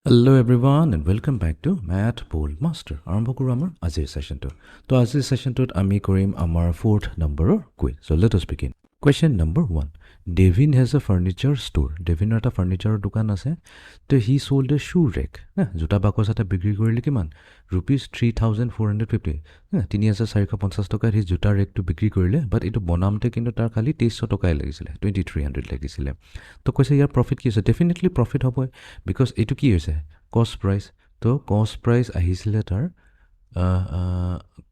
Hello everyone and welcome back to Math Bold Master. আৰম্ভ কৰোঁ আমাৰ আজিৰ সেশনটো। তো আজিৰ সেশনটোত আমি কৰিম আমাৰ 4th নম্বৰৰ quiz. So let us begin. Question number 1. Devin has a furniture store. Devinৰ এটা ফাৰ্নিচাৰৰ দোকান আছে। তো he sold a shoe rack. জোতা বাকচ এটা বিক্ৰী কৰিলে কিমান? Rupees 3,450. 3,450 টকাত সি জোতা ৰেকটো বিক্ৰী কৰিলে, বাট এইটো বনাওঁতে কিন্তু তাৰ খালি 2,300 টকাই লাগিছিলে, 2,300 লাগিছিলে। তো কৈছে ইয়াৰ প্ৰফিট কি হৈছে? ডেফিনেটলি প্ৰফিট হ'বই, বিকজ এইটো কি হৈছে? কষ্ট প্ৰাইচ। তো কষ্ট প্ৰাইচ আহিছিলে তাৰ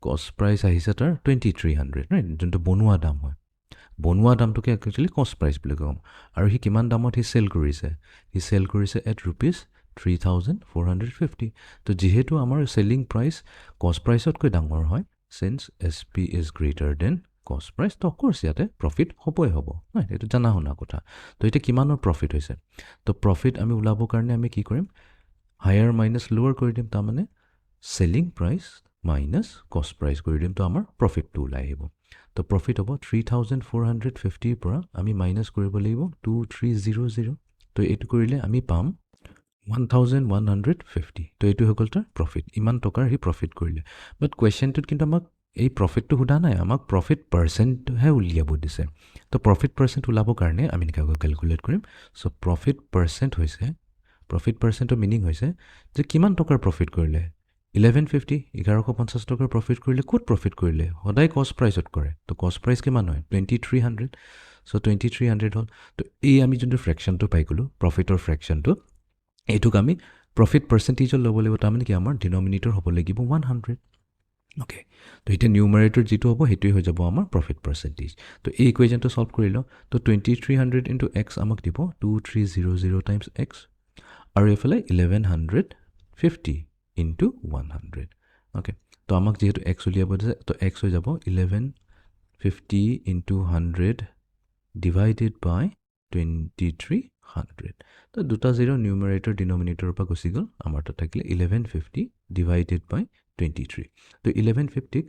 কষ্ট প্ৰাইচ আহিছে তাৰ 2,300, ৰাইট? যোনটো বনোৱা দাম হয়, বনোৱা দামটোকে একচুৱেলি কষ্ট প্ৰাইচ বুলি ক'ম। আৰু সি কিমান দামত সি চেল কৰিছে? সি চেল কৰিছে এট ৰুপিজ 3,450। তো যিহেতু আমাৰ চেলিং প্ৰাইচ কষ্ট প্ৰাইচতকৈ ডাঙৰ হয়, signs S P is greater than কষ্ট প্ৰাইচ, তো অফক'ৰ্চ ইয়াতে প্ৰফিট হ'বই হ'ব, হয়? এইটো জানা শুনা কথা। তো এতিয়া কিমানৰ প্ৰফিট হৈছে? তো প্ৰফিট আমি ওলাবৰ কাৰণে আমি কি কৰিম? হায়াৰ মাইনাছ লোৱাৰ কৰি দিম, তাৰমানে চেলিং প্ৰাইচ মাইনাছ কষ্ট প্ৰাইচ কৰি দিম, তো আমাৰ প্ৰফিটটো ওলাই আহিব। তো প্ৰফিট হ'ব 3,450ৰ পৰা আমি মাইনাছ কৰিব লাগিব 2,300। তো এইটো কৰিলে আমি পাম 1,150। তো এইটো হৈ গ'ল তাৰ প্ৰফিট। ইমান টকাৰ সি প্ৰফিট কৰিলে। বাট কুৱেশ্যনটোত কিন্তু আমাক এই প্ৰফিটটো সোধা নাই, আমাক প্ৰফিট পাৰ্চেণ্টহে উলিয়াব দিছে। তো প্ৰফিট পাৰ্চেণ্ট ওলাবৰ কাৰণে আমি এনেকৈ কেলকুলেট কৰিম। চ' প্ৰফিট পাৰ্চেণ্ট হৈছে, প্ৰফিট পাৰ্চেণ্টৰ মিনিং হৈছে যে কিমান টকাৰ প্ৰফিট কৰিলে? 1150, 1150 টকাৰ প্ৰফিট কৰিলে। ক'ত প্ৰফিট কৰিলে? সদায় কষ্ট প্ৰাইচত কৰে। তো কষ্ট প্ৰাইচ কিমান হয়? 2,300। চ' 2,300 হ'ল। তো এই আমি যোনটো ফ্ৰেকশ্যনটো পাই গ'লোঁ, প্ৰফিটৰ ফ্ৰেকশ্যনটো, এইটোক আমি প্ৰফিট পাৰ্চেণ্টেজত ল'ব লাগিব। তাৰমানে কি আমাৰ ডিনমিনেটৰ হ'ব লাগিব 100। অ'কে, তো এতিয়া নিউমাৰেটৰ যিটো হ'ব সেইটোৱে হৈ যাব আমাৰ প্ৰফিট পাৰ্চেণ্টেজ। তো এই ইকুৱেশ্যনটো চল্ভ কৰি লওঁ। তো 2,300 ইনটু এক্স আমাক দিব 2,300 টাইমছ এক্স, আৰু এইফালে 1,150 ইনটু 100। অ'কে, তো আমাক যিহেতু এক্স উলিয়াব দিছে, তো এক্স হৈ যাব 1,150 ইনটু 100 ডিভাইডেড বাই 2,300। তো দুটা জিৰ' নিউমাৰেটৰ ডিনমিনেটৰৰ পৰা গুচি গ'ল। আমাৰ তাত থাকিলে 1,150 ডিভাইডেড বাই 23। তো 1,150ক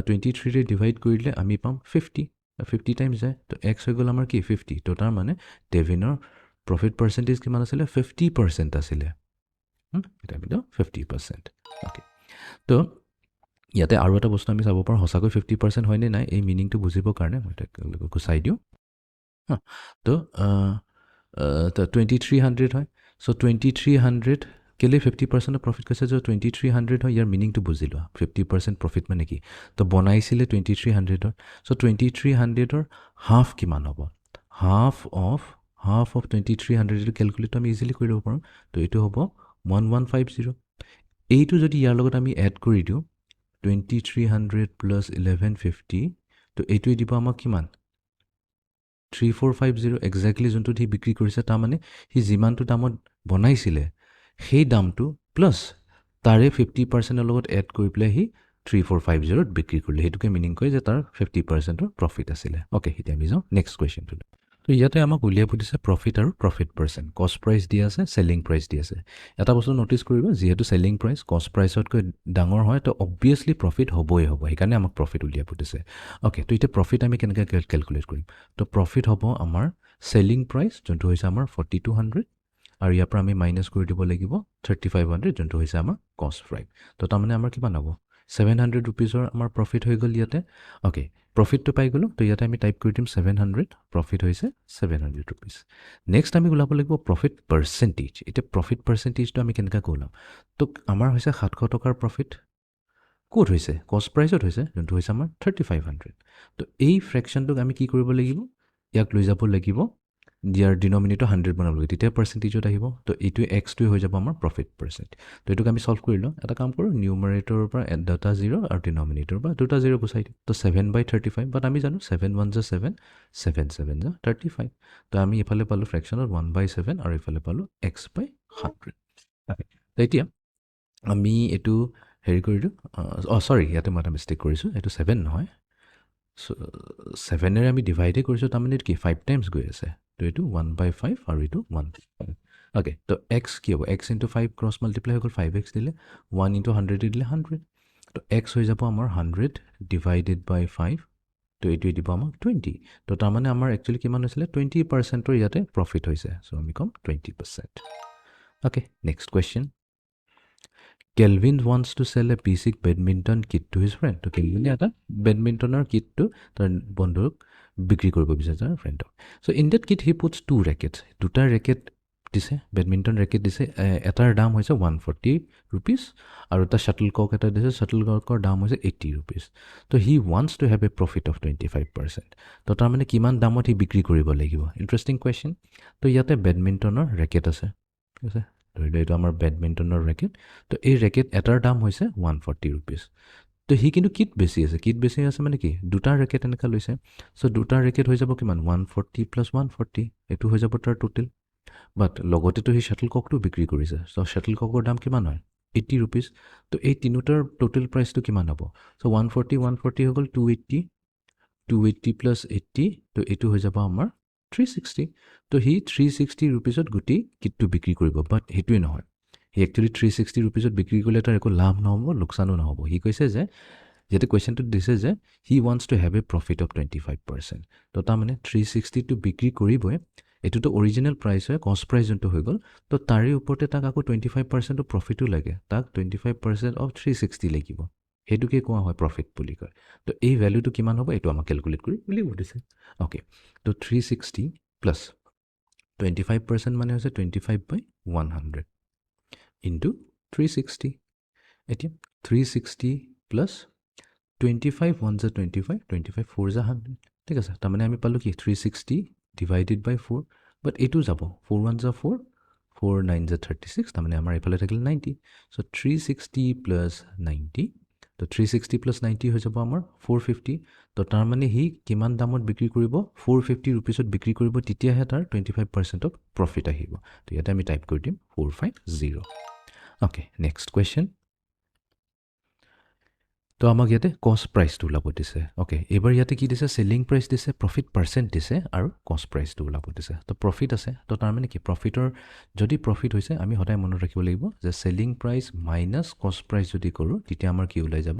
23ৰে ডিভাইড কৰিলে আমি পাম 50 টাইমছ যায়। তো এক্স হৈ গ'ল আমাৰ কি? 50। তো তাৰ মানে ডেভিনৰ প্ৰফিট পাৰ্চেণ্টেজ কিমান আছিলে? 50% আছিলে। এটা আমি 50%। অ'কে, তো ইয়াতে আৰু এটা বস্তু আমি চাব পাৰোঁ, সঁচাকৈ 50% হয়নে নাই, এই মিনিংটো বুজিবৰ কাৰণে মই তাক গুচাই দিওঁ। তো 2,300 হয়। চ' 2,300 কেলৈ 50% প্ৰফিট কৈছে? যে 2,300 হয়, ইয়াৰ মিনিংটো বুজি লোৱা। 50% প্ৰফিট মানে কি? তো বনাইছিলে 2,300-ৰ। চ' 2,300-ৰ হাফ কিমান হ'ব? হাফ অফ 2,300 এইটো কেলকুলেট আমি ইজিলি কৰি ল'ব পাৰোঁ। তো এইটো হ'ব 1,150। এইটো যদি ইয়াৰ লগত আমি এড কৰি দিওঁ 2,300 প্লাছ 1,150, তো এইটোৱে দিব আমাক কিমান? 3,450 এক্সেক্টলি যোনটোত সি বিক্ৰী কৰিছে। তাৰমানে সি যিমানটো দামত বনাইছিলে সেই দামটো প্লাছ তাৰে 50%ৰ লগত এড কৰি পেলাই সি 3,450ত বিক্ৰী কৰিলে। সেইটোকে মিনিং কয় যে তাৰ 50%ৰ প্ৰফিট আছিলে। অ'কে, এতিয়া আমি যাওঁ নেক্সট কুৱেশ্যনটো। তো ইয়াতে আমাক উলিয়াব দিছে প্ৰফিট আৰু প্ৰফিট পাৰ্চেণ্ট। কষ্ট প্ৰাইচ দি আছে, চেলিং প্ৰাইচ দি আছে। এটা বস্তু ন'টিচ কৰিব, যিহেতু চেলিং প্ৰাইচ কষ্ট প্ৰাইচতকৈ ডাঙৰ হয়, তো অবভিয়াছলি প্ৰফিট হ'বই হ'ব। সেইকাৰণে আমাক প্ৰফিট উলিয়াব দিছে। অ'কে, তো এতিয়া প্ৰফিট আমি কেনেকৈ কেলকুলেট কৰিম? তো প্ৰফিট হ'ব আমাৰ চেলিং প্ৰাইচ, যোনটো হৈছে আমাৰ 4,200, আৰু ইয়াৰ পৰা আমি মাইনাছ কৰি দিব লাগিব 3,500, যোনটো হৈছে আমাৰ কষ্ট প্ৰাইচ। তো তাৰমানে আমাৰ কিমান হ'ব? 700 ৰুপিজৰ আমাৰ প্ৰফিট হৈ গ'ল ইয়াতে। অ'কে, প্ৰফিটটো পাই গ'লোঁ। তো ইয়াতে আমি টাইপ কৰি দিম 700, প্ৰফিট হৈছে 700 ৰুপিজ। নেক্সট আমি ওলাব লাগিব প্ৰফিট পাৰ্চেণ্টেজ। এতিয়া প্ৰফিট পাৰ্চেণ্টেজটো আমি কেনেকৈ ওলাম? তো আমাৰ হৈছে 700 টকাৰ প্ৰফিট। ক'ত হৈছে? কষ্ট প্ৰাইচত হৈছে, যোনটো হৈছে আমাৰ 3,500। তো এই ফ্ৰেকশ্যনটোক আমি কি কৰিব লাগিব? ইয়াক লৈ যাব লাগিব, ইয়াৰ ডিনমিনেটৰ 100 বনাব লাগিব, তেতিয়া পাৰ্চেণ্টেজত আহিব। তো এইটোৱে এক্সটোৱে হৈ যাব আমাৰ প্ৰফিট পাৰ্চেণ্ট। তো এইটোক আমি চল্ভ কৰি লওঁ। এটা কাম কৰোঁ, নিউমাৰেটৰৰ পৰা দুটা জিৰ' আৰু ডিনমিনেটৰৰ পৰা দুটা জিৰ' গুচাই দিওঁ। তো 7/35, বাট আমি জানো 7 1 = 7, 7 7 = 35। তো আমি এইফালে পালোঁ ফ্ৰেকশ্যনত 1/7 আৰু এইফালে পালোঁ x/100। তো এতিয়া আমি এইটো হেৰি কৰি দিওঁ। চৰি, ইয়াতে মই এটা মিষ্টেক কৰিছোঁ। এইটো 7 নহয়, 7ৰে আমি ডিভাইডে কৰিছোঁ, তাৰমানে এইটো কি 5 টাইমছ গৈ আছে। তো এইটো 1/5 আৰু এইটো 1। অ'কে, তো এক্স কি হ'ব? এক্স ইনটু 5 ক্ৰছ মাল্টিপ্লাই হৈ গ'ল, 5x দিলে, 1 ইনটু 100 দিলে 100। তো এক্স হৈ যাব আমাৰ 100 ডিভাইডেড বাই 5। তো এইটোৱে দিব আমাক 20। তো তাৰমানে আমাৰ একচুৱেলি কিমান হৈছিলে? 20%ৰ ইয়াতে প্ৰফিট হৈছে। চ' আমি ক'ম 20%। Okay, next question. Kelvin wants to sell a basic badminton kit to his friend. তো কেলভিনে এটা বেডমিণ্টনৰ কিটটো তাৰ বন্ধুক বিক্ৰী কৰিব বিচাৰে তাৰ ফ্ৰেণ্ডক। So' in that kit he puts 2 rackets. দুটা ৰেকেট দিছে, বেডমিণ্টন ৰেকেট দিছে। এটাৰ দাম হৈছে 140 ৰুপিজ আৰু এটা শ্বাটল কক এটা দিছে, শ্বাটল ককৰ দাম হৈছে 80 ৰুপিজ। তো he wants to have a profit of 25%। তো তাৰমানে কিমান দামত সি বিক্ৰী কৰিব লাগিব। Interesting question. তো ইয়াতে বেডমিণ্টনৰ ৰেকেট আছে, ঠিক আছে। ধৰি লওক এইটো আমাৰ বেডমিণ্টনৰ ৰেকেট। তো এই ৰেকেট এটাৰ দাম হৈছে 140 ৰুপিজ। তো সি কিন্তু কিট বেছি আছে। কিট বেছি আছে মানে কি, দুটা ৰেকেট এনেকৈ লৈছে। চ' দুটা ৰেকেট হৈ যাব কিমান, 140 + 140, এইটো হৈ যাব তাৰ টোটেল। বাট লগতেতো সি শ্বাটল ককটো বিক্ৰী কৰিছে। চ' শ্বাটল ককৰ দাম কিমান হয়, 80 ৰুপিজ। তো এই তিনিটাৰ টোটেল প্ৰাইচটো কিমান হ'ব? চ' 140 হৈ গ'ল 280, 280 + 80, তো এইটো হৈ যাব আমাৰ 360। তো সি 360 ৰুপিজত গোটেই কিটটো বিক্ৰী কৰিব। বাট সেইটোৱে নহয়, সি একচুৱেলি 360 ৰুপিজত বিক্ৰী কৰিলে তাৰ একো লাভ নহ'ব, লোকচানো নহ'ব। সি কৈছে যে, যিহেতু কুৱেশ্যনটোত দিছে যে he wants to have a profit of 25%। তো তাৰমানে 360টো বিক্ৰী কৰিবই, এইটোতো অৰিজিনেল প্ৰাইচ হয়, কষ্ট প্ৰাইচ যোনটো হৈ গ'ল। তো তাৰে ওপৰতে তাক আকৌ 25% প্ৰফিটো লাগে, তাক 25% অফ 360 লাগিব। সেইটোকে কোৱা হয় প্ৰফিট বুলি কয়। তো এই ভেলুটো কিমান হ'ব, এইটো আমাক কেলকুলেট কৰি উলিয়াব দিছে। অ'কে, তো 360 প্লাছ 25% মানে হৈছে 25/100 ইনটু 360। এতিয়া 360 প্লাছ 25 1 × 25, 25 4 × 100, ঠিক আছে। তাৰমানে আমি পালোঁ কি 360 ডিভাইডেড বাই 4। বাট এইটো যাব 4 1 × 4, 4 9 × 36, তাৰমানে আমাৰ এইফালে থাকিল 90। চ' 360 + 90, তো 360 + 90 হৈ যাব আমাৰ 450। তো তাৰমানে সি কিমান দামত বিক্ৰী কৰিব, 450 ৰুপিজত বিক্ৰী কৰিব, তেতিয়াহে তাৰ 25% অফ প্ৰফিট আহিব। তো ইয়াতে আমি টাইপ কৰি দিম 450। Okay, next question. তো আমাক ইয়াতে কষ্ট প্ৰাইচটো ওলাব দিছে। অ'কে, এইবাৰ ইয়াতে কি দিছে, চেলিং প্ৰাইচ দিছে, প্ৰফিট পাৰ্চেণ্ট দিছে আৰু কষ্ট প্ৰাইচটো ওলাব দিছে। তো প্ৰফিট আছে, তো তাৰমানে কি, প্ৰফিটৰ যদি প্ৰফিট হৈছে আমি সদায় মনত ৰাখিব লাগিব যে চেলিং প্ৰাইচ মাইনাছ কষ্ট প্ৰাইচ যদি কৰোঁ, তেতিয়া আমাৰ কি ওলাই যাব,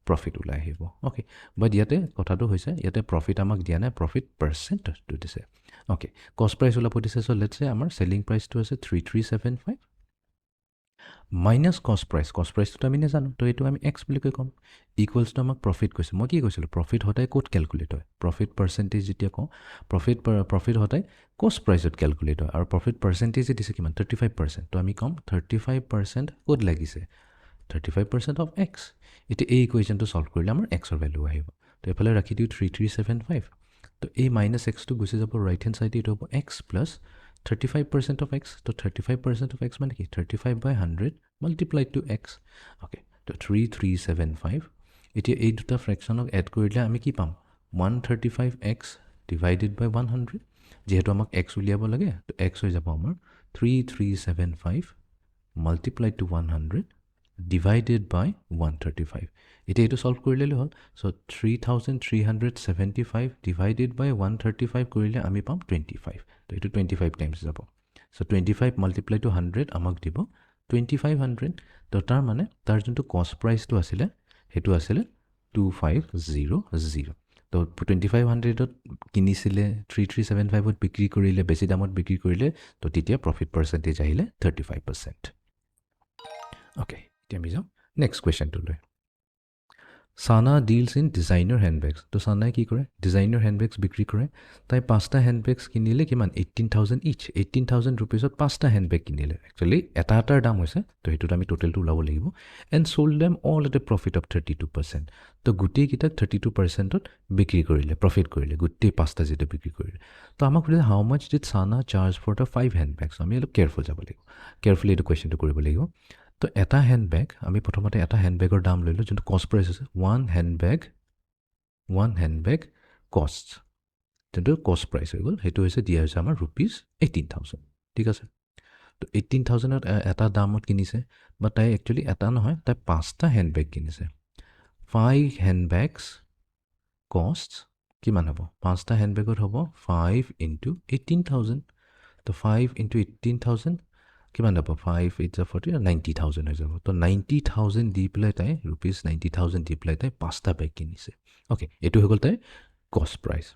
প্ৰফিট ওলাই আহিব। অ'কে, বাট ইয়াতে কথাটো হৈছে, ইয়াতে প্ৰফিট আমাক দিয়া নাই, প্ৰফিট পাৰ্চেণ্টটো দিছে। অ'কে, কষ্ট প্ৰাইচ ওলাব দিছে। চ' লেটছ চে আমাৰ চেলিং প্ৰাইচটো আছে 3375 মাইনাছ কষ্ট প্ৰাইচটোতো আমি নাজানো, তো এইটো আমি এক্স বুলি কৈ ক'ম। ইকুৱেলছটো আমাক প্ৰফিট কৈছে। মই কি কৈছিলোঁ, প্ৰফিট সদায় ক'ত কেলকুলেট হয়, প্ৰফিট পাৰ্চেণ্টেজ যেতিয়া কওঁ, প্ৰফিট সদায় কষ্ট প্ৰাইচত কেলকুলেট হয়। আৰু প্ৰফিট পাৰ্চেণ্টেজ দিছে কিমান, 35%। তো আমি ক'ম 35% ক'ত লাগিছে, 35% অফ এক্স। এতিয়া এই ইকুৱেশ্যনটো ছল্ভ কৰিলে আমাৰ এক্সৰ ভেলু আহিব। তো এইফালে ৰাখি দিওঁ 3375। তো এই মাইনাছ এক্সটো গুচি যাব ৰাইট হেণ্ড চাইডে, এইটো হ'ব এক্স প্লাছ 35% অফ এক্স। তো 35% অফ এক্স মানে কি, 35/100 মাল্টিপ্লাইড টু এক্স। অ'কে, তো 3375। এতিয়া এই দুটা ফ্ৰেকশ্যনক এড কৰিলে আমি কি পাম, 135x ডিভাইডেড বাই 100। যিহেতু আমাক এক্স উলিয়াব লাগে, তো এক্স হৈ যাব আমাৰ 3375 মাল্টিপ্লাইড টু 100 ডিভাইডেড বাই 135। এতিয়া এইটো ছল্ভ কৰিলে হ'ল। চ' 3375 ডিভাইডেড বাই 135 কৰিলে আমি পাম 25। তো এইটো 25 টাইমছ যাব। চ' 25 মাল্টিপ্লাই টু 100 আমাক দিব 2500। তো তাৰ মানে তাৰ যোনটো কষ্ট প্ৰাইচটো আছিলে সেইটো আছিলে 2500। তো 2500ত কিনিছিলে, 3375ত বিক্ৰী কৰিলে, বেছি দামত বিক্ৰী কৰিলে, তো তেতিয়া প্ৰফিট পাৰ্চেণ্টেজ আহিলে 35%। অ'কে, এতিয়া আমি যাওঁ নেক্সট কুৱেশ্যনটোলৈ। চানা ডিলছ ইন ডিজাইনাৰ হেণ্ডবেগছ। তো চানাই কি কৰে, ডিজাইনাৰ হেণ্ডবেগছ বিক্ৰী কৰে। তাই 5টা হেণ্ডবেগছ কিনিলে কিমান, 18,000 ইচ। 18,000 ৰুপিজত 5টা হেণ্ডবেগ কিনিলে। একচুৱেলি এটাৰ দাম হৈছে, তো সেইটোত আমি টোটেলটো ওলাব লাগিব। And sold them all at A profit of 32%। তো গোটেইকেইটাক 32%ত বিক্ৰী কৰিলে, প্ৰফিট কৰিলে, গোটেই 5টা যিটো বিক্ৰী কৰিলে। তো আমাক সুধিলে হাউ মাছ ডিড চানা চাৰ্জ ফৰ দ্য 5 হেণ্ডবেগছ। আমি অলপ কেয়াৰফুল যাব লাগিব, কেয়াৰফুলি এইটো কুৱেশ্যনটো কৰিব লাগিব। তো এটা হেণ্ডবেগ, আমি প্ৰথমতে এটা হেণ্ডবেগৰ দাম লৈ লওঁ, যোনটো কষ্ট প্ৰাইচ আছে। ওৱান হেণ্ডবেগ কষ্ট, যোনটো কষ্ট প্ৰাইচ হৈ গ'ল, সেইটো হৈছে দিয়া হৈছে আমাৰ ₹18,000, ঠিক আছে। তো 18,000ত এটা দামত কিনিছে, বা তাই একচুৱেলি এটা নহয়, তাই 5টা হেণ্ডবেগ কিনিছে। 5 হেণ্ডবেগছ কষ্ট কিমান হ'ব, 5টা হেণ্ডবেগত হ'ব 5 × 18,000। তো 5 × 18,000 কিমান হ'ব, 5 8 × 40, 90,000 হৈ যাব। তো 90,000 দি পেলাই তাই ₹90,000 দি পেলাই তাই 5টা বেগ কিনিছে। অ'কে, এইটো হৈ গ'ল তাইৰ কষ্ট প্ৰাইচ।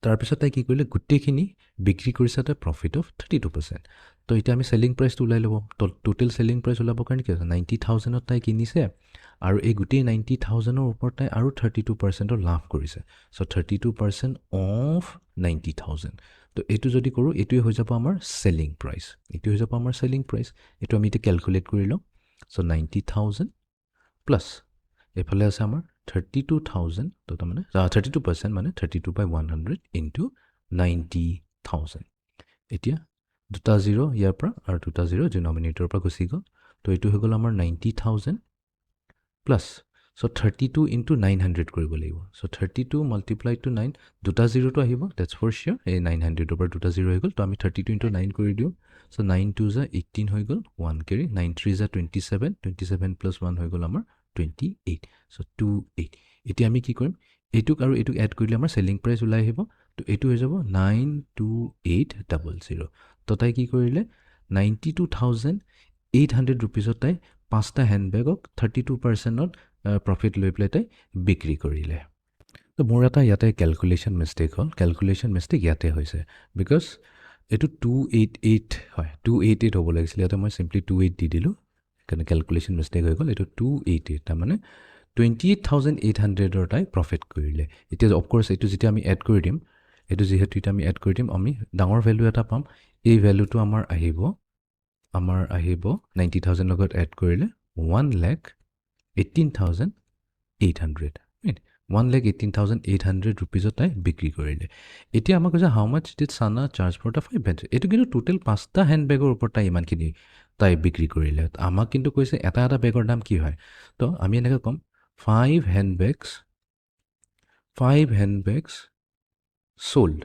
তাৰপিছত তাই কি কৰিলে, গোটেইখিনি বিক্ৰী কৰিছে তাই প্ৰফিট অফ 32%। তো এতিয়া আমি চেলিং প্ৰাইচটো ওলাই ল'ব টোটেল চেলিং প্ৰাইচ ওলাবৰ কাৰণে কি আছে 90,000ত তাই কিনিছে আৰু এই গোটেই 90,000ৰ ওপৰত তাই আৰু 32%ৰ লাভ কৰিছে চ' 32% অফ 90,000 তো এইটো যদি কৰোঁ এইটোৱে হৈ যাব আমাৰ চেলিং প্ৰাইচ এইটো হৈ যাব আমাৰ চেলিং প্ৰাইচ এইটো আমি এতিয়া কেলকুলেট কৰি লওঁ চ' 90,000 প্লাছ এইফালে আছে আমাৰ 32,000 তো তাৰমানে 32% মানে 32/100 ইনটু 90,000 এতিয়া দুটা জিৰ' ইয়াৰ পৰা আৰু দুটা জিৰ' ডিনমিনেটৰৰ পৰা গুচি গ'ল তো এইটো হৈ গ'ল আমাৰ 90,000 প্লাছ চ' 32 ইনটু 900 কৰিব লাগিব চ' 32 মাল্টিপ্লাই টু 9 দুটা জিৰ'টো আহিব ডেটছ ফৰ চিয়'ৰ এই 900ৰ পৰা দুটা জিৰ' হৈ গ'ল তো আমি 32 ইনটু 9 কৰি দিওঁ চ' 9 2 যা 18 হৈ গ'ল 1 কেৰি 9 3 যা 27 27 প্লাছ 1 হৈ গ'ল আমাৰ 28 চ' 28 এতিয়া আমি কি কৰিম এইটোক আৰু এইটোক এড কৰিলে আমাৰ চেলিং প্ৰাইচ ওলাই আহিব তো এইটো হৈ যাব 92800 তো তাই কি কৰিলে 92,800 ৰুপিজত তাই 5টা হেণ্ডবেগক 32%ত প্ৰফিট লৈ পেলাই তাই বিক্ৰী কৰিলে তো মোৰ এটা ইয়াতে কেলকুলেশ্যন মিষ্টেক হ'ল কেলকুলেশ্যন মিষ্টেক ইয়াতে হৈছে বিকজ এইটো 288 হয় 288 হ'ব লাগিছিলে ইয়াতে মই চিম্পলি 28 দি দিলোঁ সেইকাৰণে কেলকুলেশ্যন মিষ্টেক হৈ গ'ল এইটো 288 তাৰমানে 28,800ৰ তাই প্ৰফিট কৰিলে এতিয়া অফক'ৰ্ছ এইটো যেতিয়া আমি এড কৰি দিম এইটো যিহেতু এতিয়া আমি এড কৰি দিম আমি ডাঙৰ ভেলু এটা পাম এই ভেলুটো আমাৰ আহিব 90,000 লগত এড কৰিলে 1,18,800 1,18,800 ৰুপিজত তাই বিক্ৰী কৰিলে এতিয়া আমাক কৈছে হাউ মাছ ডিড চানা চাৰ্জ ফৰ দ্য 5 হেণ্ডবেগ এইটো কিন্তু টোটেল 5টা হেণ্ডবেগৰ ওপৰত তাই ইমানখিনি তাই বিক্ৰী কৰিলে আমাক কিন্তু কৈছে এটা এটা বেগৰ দাম কি হয় তো আমি এনেকৈ ক'ম 5 হেণ্ডবেগছ sold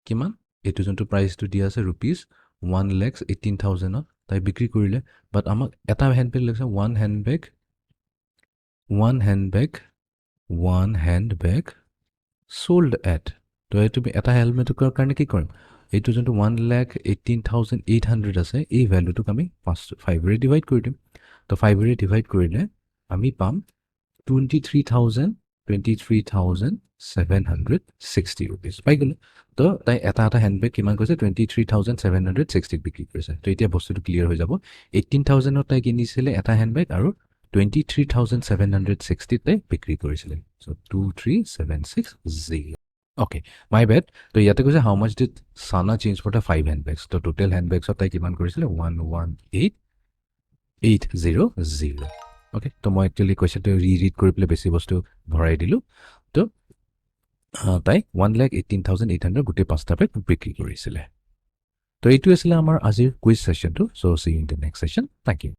কিমান এইটো যোনটো প্ৰাইচটো দিয়া আছে ৰুপিজ 1,18,000ত তাই বিক্ৰী কৰিলে বাট আমাক এটা হেণ্ডবেগ লাগিছে one handbag sold at তো এইটো এটা হেলমেটৰ কাৰণে কি কৰিম এইটো যোনটো 1,18,800 আছে এই ভেলুটোক আমি 5ৰে ডিভাইড কৰি দিম তো 5ৰে ডিভাইড কৰিলে আমি পাম 23,760 ৰুপিজ পাই গ'লো তো তাই এটা হেণ্ডবেগ কিমান কৈছে 23,760 বিক্ৰী কৰিছে তো এতিয়া বস্তুটো ক্লিয়াৰ হৈ যাব 18,000ত তাই কিনিছিলে এটা হেণ্ডবেগ আৰু 23,760 তাই বিক্ৰী কৰিছিলে চ' 23,760 অ'কে মাই বেড তো ইয়াতে কৈছে হাউ মাছ ডিড চানা চেঞ্জ ফৰ দ্য 5 হেণ্ডবেগছ তো টোটেল হেণ্ডবেগছত তাই কিমান কৰিছিলে 118,800 অ'কে তো মই একচুৱেলি কুৱেশ্যনটো ৰিড কৰি পেলাই বেছি বস্তু ভৰাই দিলোঁ তো তাই 1,18,800 গোটেই 5টা বেগ বিক্ৰী কৰিছিলে তো এইটো আছিলে আমাৰ আজিৰ কুইজ ছেশ্যনটো so' see in the next session thank U